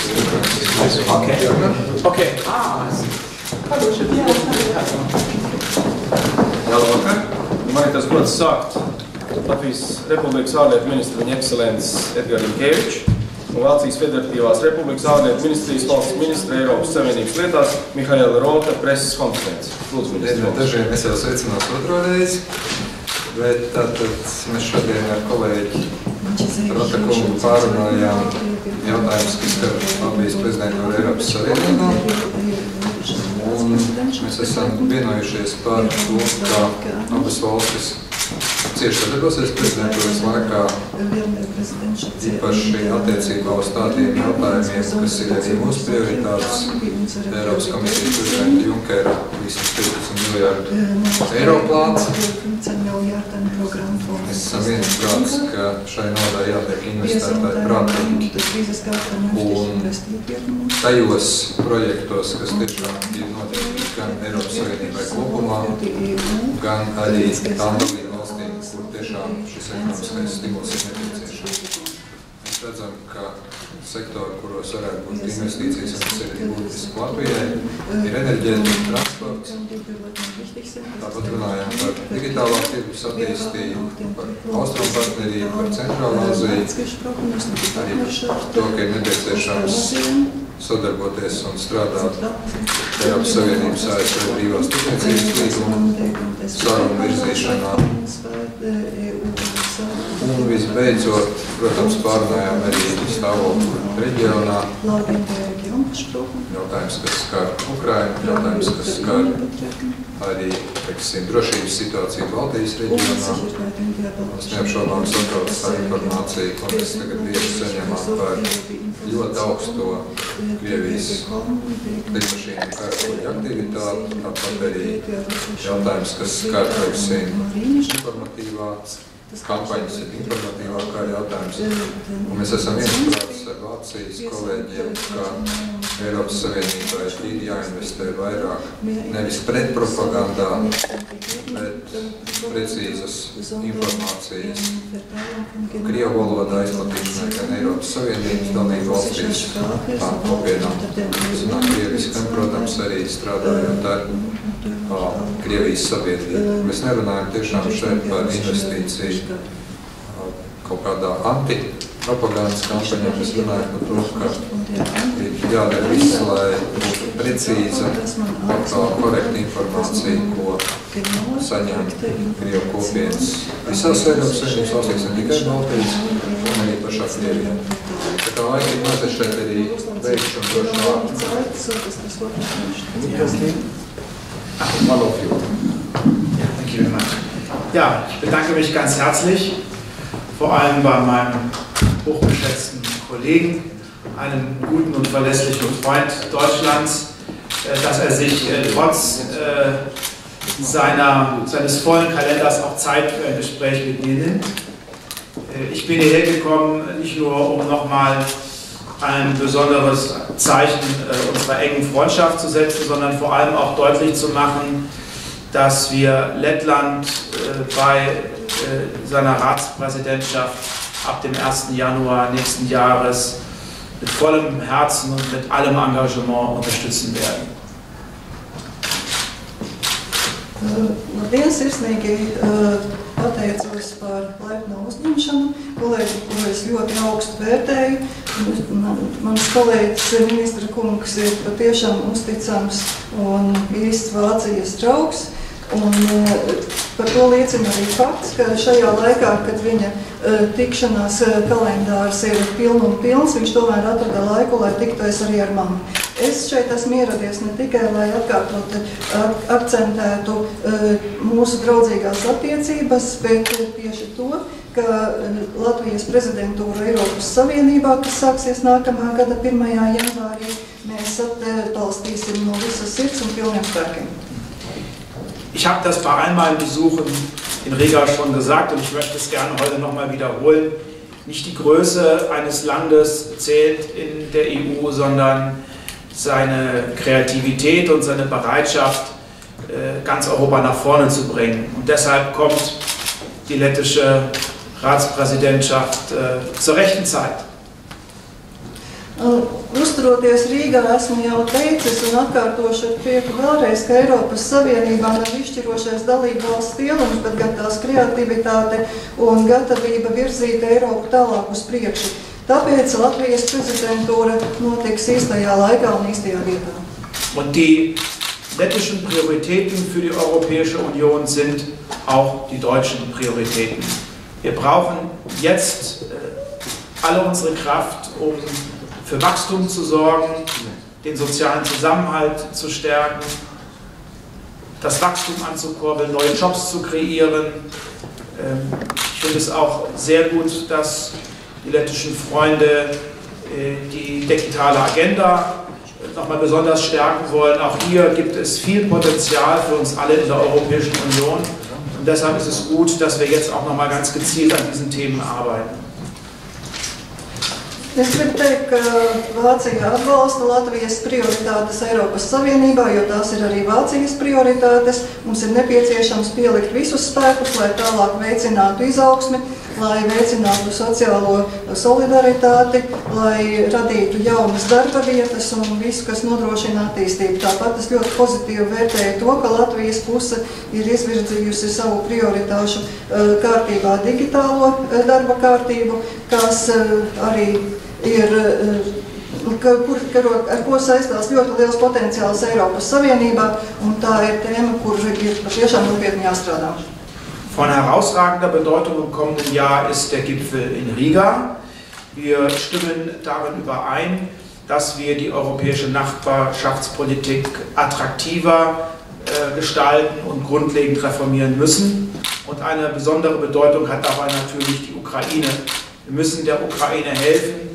Okay. Okay. Hallo, Labvakar. Man ir tas gods sākt Latvijas Republikas ārlietu ministru viņa ekscelences Edgars Rinkevičs un Vācijas Federatīvās Republikas ārlietu ministrijas valsts ministra Eiropas Savienības lietās Mihaela Rota preses konferences. Lūdzu, ministru. Dažiem es jau sveicinās otro reizi, bet tātad mēs šodien ar kolēģi Rota kungu pārunājām jautājumus, kas skar Latvijas prezidentūru Eiropas Savienībā. Un mēs esam vienojušies par to, ka abas valstis cieši sadarbosies prezidentūras laikā, īpaši attiecībā uz tādiem jautājumiem, kas ir arī mūsu prioritātes. Eiropas komisijas prezidenta Junkera visam 15 miljārdu eiro plāns. Mēs esam viensprātis, ka šai naudai jātiek investētāji prātīgi. Un tajos projektos, kas tiešām ir notiekti gan Eiropas Savienībai kopumā, gan arī tām dalību valstīm, kur tiešām šis ekonomiskais stimuls ir nepieciešams. Mēs redzam, ka sektori, kuros varētu būt investīcijas, un tas ir arī būtiski Latvijai, ir enerģētika, transports. Tāpat runājām par digitālā tirgus attīstību, par austrumu partnerību, par Centrālā Aziju, arī par to, ka ir nepieciešams sadarboties un strādāt Eiropas Savienības ASV brīvās tirdzniecības līguma sarunu virzīšanā. Un visbeidzot, protams, pārunājām arī stāvokli reģionā. Jautājums, kas skar Ukrainu, jautājums, kas skar arī, teiksim, drošības situāciju Baltijas reģionā. Mums neapšaubām satrauc tā informācija, ko mēs tagad tieši saņemam par ļoti augsto Krievijas lidmašīnu karakuģu aktivitāti, tāpat arī jautājums, kas skar, teiksim, informatīvā kampaņas ir informatīvā kā jautājums. Un mēs esam viensprātis ar Vācijas kolēģiem, ka Eiropas Savienībā ir jāinvestē vairāk nevis pretpropagandā, bet precīzas informācijas Krievu valodā izplatīšanai gan Eiropas Savienības dalību valstīs, tām kopienām, kas runā krieviski, un, protams, arī strādājot ar Krievijas sabiedrību. Mēs nerunājam tiešām šeit par investīciju kaut kādā antipropagandas kampaņā. Mēs runājam par to, ka ir jādara viss, lai būtu precīza, korekta informācija, ko saņem Krievu kopienas visās Eiropas Savienības valstīs, ne tikai Baltijas, un arī pašā Krievijā. Tā kā laika ir mazliet šeit arī veikšu un došu vārdu. One of you. Yeah, thank you very much. Ja, ich bedanke mich ganz herzlich, vor allem bei meinem hochgeschätzten Kollegen, einem guten und verlässlichen Freund Deutschlands, dass er sich trotz seines vollen Kalenders auch Zeit für ein Gespräch mit mir nimmt. Ich bin hierher gekommen, nicht nur um nochmal ein besonderes Zeichen unserer engen Freundschaft zu setzen, sondern vor allem auch deutlich zu machen, dass wir Lettland bei seiner Ratspräsidentschaft ab dem 1. Januar nächsten Jahres mit vollem Herzen und mit allem Engagement unterstützen werden. Labdien, sirsnīgi pateicos par laipno uzņemšanu, kolēģi, ko es ļoti augstu vērtēju. Mans kolēģis ministra kungs ir patiešām uzticams un īsts Vācijas draugs. Un par to liecina arī fakts, ka šajā laikā, kad viņa tikšanās kalendārs ir pilns, viņš tomēr atrada laiku, lai tiktos arī ar mani. Es šeit esmu ieradies ne tikai, lai akcentētu mūsu draudzīgās attiecības, bet tieši to, ka Latvijas prezidentūra Eiropas Savienībā, kas sāksies nākamā gada 1. janvārī, mēs atbalstīsim no visas sirds un pilniem spēkiem. Ich habe das bei all meinen Besuchen in Riga schon gesagt und ich möchte es gerne heute nochmal wiederholen. Nicht die Größe eines Landes zählt in der EU, sondern seine Kreativität und seine Bereitschaft, ganz Europa nach vorne zu bringen. Und deshalb kommt die lettische Ratspräsidentschaft zur rechten Zeit. uzturoties Rīgā, esmu jau teicis un atkārtošu ar prieku vēlreiz, ka Eiropas Savienībā nav izšķirošais dalībvalsts lielums, bet gan tās kreativitāte un gatavība virzīt Eiropu tālāk uz priekšu. Tāpēc Latvijas prezidentūra notiks īstajā laikā un īstajā vietā. Und die lettischen Prioritäten für die Europäische Union sind auch die deutschen Prioritäten. Wir brauchen jetzt alle unsere Kraft, um für Wachstum zu sorgen, den sozialen Zusammenhalt zu stärken, das Wachstum anzukurbeln, neue Jobs zu kreieren. Ich finde es auch sehr gut, dass die lettischen Freunde die digitale Agenda nochmal besonders stärken wollen. Auch hier gibt es viel Potenzial für uns alle in der Europäischen Union. Und deshalb ist es gut, dass wir jetzt auch nochmal ganz gezielt an diesen Themen arbeiten. Es gribu teikt, ka Vācija atbalsta Latvijas prioritātes Eiropas Savienībā, jo tās ir arī Vācijas prioritātes. Mums ir nepieciešams pielikt visus spēkus, lai tālāk veicinātu izaugsmi, lai veicinātu sociālo solidaritāti, lai radītu jaunas darba vietas un visu, kas nodrošina attīstību. Tāpat es ļoti pozitīvi vērtēju to, ka Latvijas puse ir izvirzījusi savu prioritāšu kārtībā digitālo darba kārtību, kas arī ir, ar ko saistās ļoti liels potenciāls Eiropas Savienībā, un tā ir tēma, kur ir patiešām nopietni jāstrādā. Von herausragender Bedeutung im kommenden Jahr ist der Gipfel in Riga. Wir stimmen darin überein, dass wir die europäische Nachbarschaftspolitik attraktiver gestalten und grundlegend reformieren müssen. Und eine besondere Bedeutung hat dabei natürlich die Ukraine. Wir müssen der Ukraine helfen,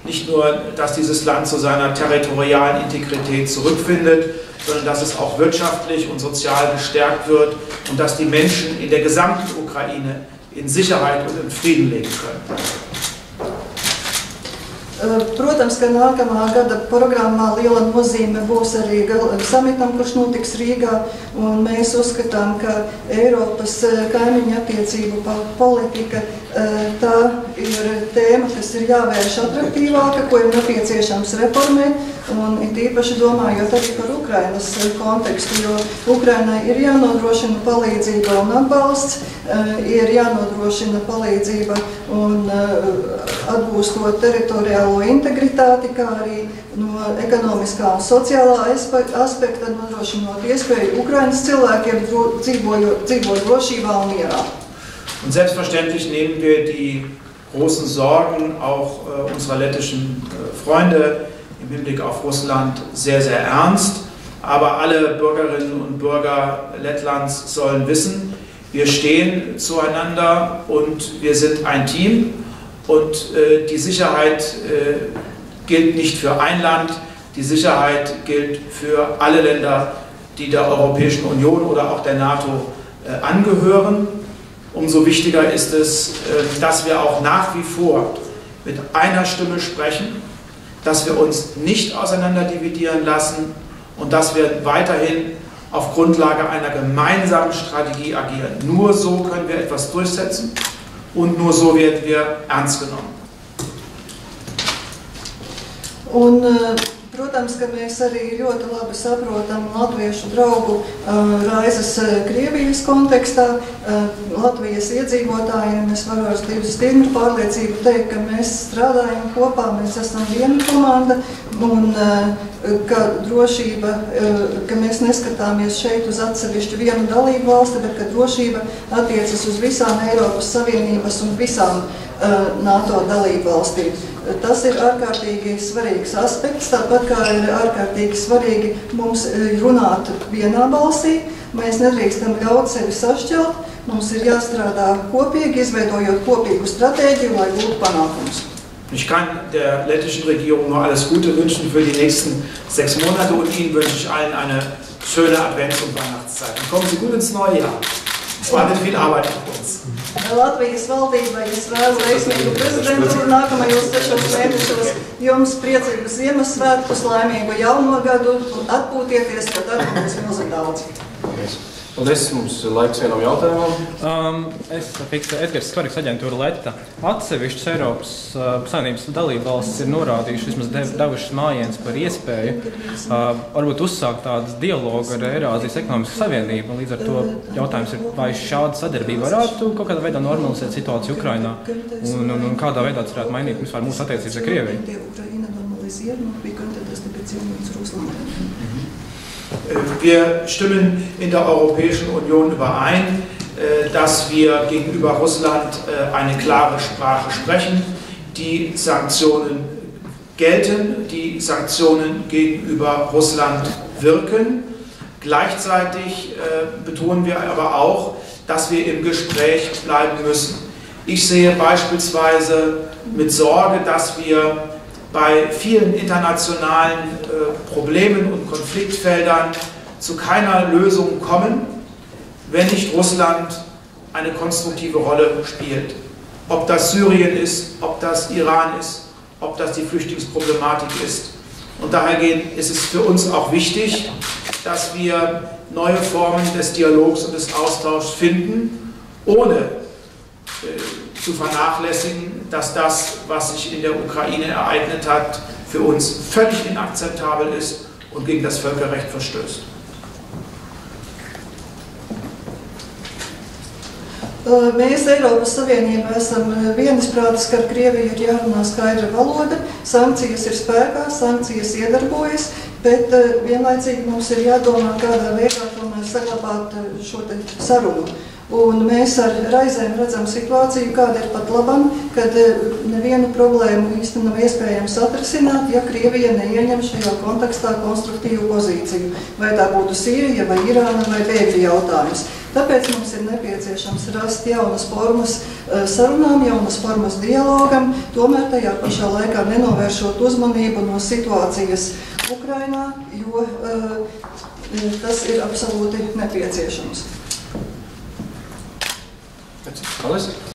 nicht nur, dass dieses Land zu seiner territorialen Integrität zurückfindet, sondern dass es auch wirtschaftlich und sozial gestärkt wird und dass die Menschen in der gesamten Ukraine in Sicherheit und in Frieden leben können. Protams, ka nākamā gada programmā liela nozīme būs arī samitam, kurš notiks Rīgā, un mēs uzskatām, ka Eiropas kaimiņu attiecību politika tā ir tēma, kas ir jāvērš atraktīvāka, ko ir nepieciešams reformēt, un it īpaši domājot arī par Ukrainas kontekstu, jo Ukrainai ir jānodrošina palīdzība un atbalsts, ir jānodrošina palīdzība un atgūstot teritoriālo integritāti, kā arī no ekonomiskā un sociālā aspekta nodrošinot iespēju Ukrainas cilvēkiem dzīvot drošībā un mierā. Und selbstverständlich nehmen wir die großen Sorgen auch unserer lettischen Freunde im Hinblick auf Russland sehr, sehr ernst. Aber alle Bürgerinnen und Bürger Lettlands sollen wissen, wir stehen zueinander und wir sind ein Team. Und die Sicherheit gilt nicht für ein Land, die Sicherheit gilt für alle Länder, die der Europäischen Union oder auch der NATO angehören. Umso wichtiger ist es, dass wir auch nach wie vor mit einer Stimme sprechen, dass wir uns nicht auseinanderdividieren lassen und dass wir weiterhin auf Grundlage einer gemeinsamen Strategie agieren. Nur so können wir etwas durchsetzen. Und nur so werden wir ernst genommen. Un, protams, ka mēs arī ļoti labi saprotam latviešu draugu raizes Krievijas kontekstā. Latvijas iedzīvotājiem es varu ar stingru pārliecību teikt, ka mēs strādājam kopā, mēs esam viena komanda un ka drošība, ka mēs neskatāmies šeit uz atsevišķu vienu dalību valsti, bet ka drošība attiecas uz visām Eiropas Savienības un visām NATO dalību valstīm. Tas ir ārkārtīgi svarīgs aspekts, tāpat kā ir ārkārtīgi svarīgi mums runāt vienā balsī. Mēs nedrīkstam ļaut sevi sašķelt, mums ir jāstrādā kopīgi, izveidojot kopīgu stratēģiju, lai būtu panākums. Ich kann der lettischen Regierung nur alles Gute wünschen für die nächsten 6 Monate und Ihnen wünsche ich allen eine schöne Advents- und Weihnachtszeit. Und kommen Sie gut ins neue Jahr. Es wartet viel Arbeit auf uns. Latvijas valdībai es vēlu veiksmīgu prezidentūru nākamajos 6 mēnešos. Jums priecīgus Ziemassvētkus, laimīgu jauno gadu un atpūtieties, ka tad būs milzīgi daudz. Paldies, mums laiks vienam jautājumam. Es fiksēju, Edgars Skoriks, aģentūra Leta. Atsevišķas Eiropas Savienības dalībvalstis ir norādījuši, vismaz devušas mājiens par iespēju varbūt uzsākt tādas dialogu ar Eirāzijas ekonomisku savienību. Līdz ar to jautājums ir, vai šāda sadarbība varētu kaut kādā veidā normalizēt situāciju Ukrainā un kādā veidā tas varētu mainīt mūsu attiecības ar Krieviju. Wir stimmen in der Europäischen Union überein, dass wir gegenüber Russland eine klare Sprache sprechen. Die Sanktionen gelten, die Sanktionen gegenüber Russland wirken. Gleichzeitig betonen wir aber auch, dass wir im Gespräch bleiben müssen. Ich sehe beispielsweise mit Sorge, dass wir bei vielen internationalen Problemen und Konfliktfeldern zu keiner Lösung kommen, wenn nicht Russland eine konstruktive Rolle spielt. Ob das Syrien ist, ob das Iran ist, ob das die Flüchtlingsproblematik ist. Und daher ist es für uns auch wichtig, dass wir neue Formen des Dialogs und des Austauschs finden, ohne zu vernachlässigen, dass das, was sich in der Ukraine ereignet hat, für uns völlig inakzeptabel ist und gegen das Völkerrecht verstößt. Mēs Eiropas Savienībā esam vienisprātis, ka ar Krieviju ir jārunā skaidra valoda, sankcijas ir spēkā, sankcijas iedarbojas, bet vienlaicīgi mums ir jādomā, kādā veidā tomēr saglabāt šo sarunu. Un mēs ar raizēm redzam situāciju, kāda ir pat labam, kad nevienu problēmu īsti nav iespējams atrisināt, ja Krievija neieņem šajā kontekstā konstruktīvu pozīciju. Vai tā būtu Sīrija, vai Irāna, vai bēgļu jautājums. Tāpēc mums ir nepieciešams rast jaunas formas sarunām, jaunas formas dialogam, tomēr tajā pašā laikā nenovēršot uzmanību no situācijas Ukrainā, jo tas ir absolūti nepieciešams. Paldies!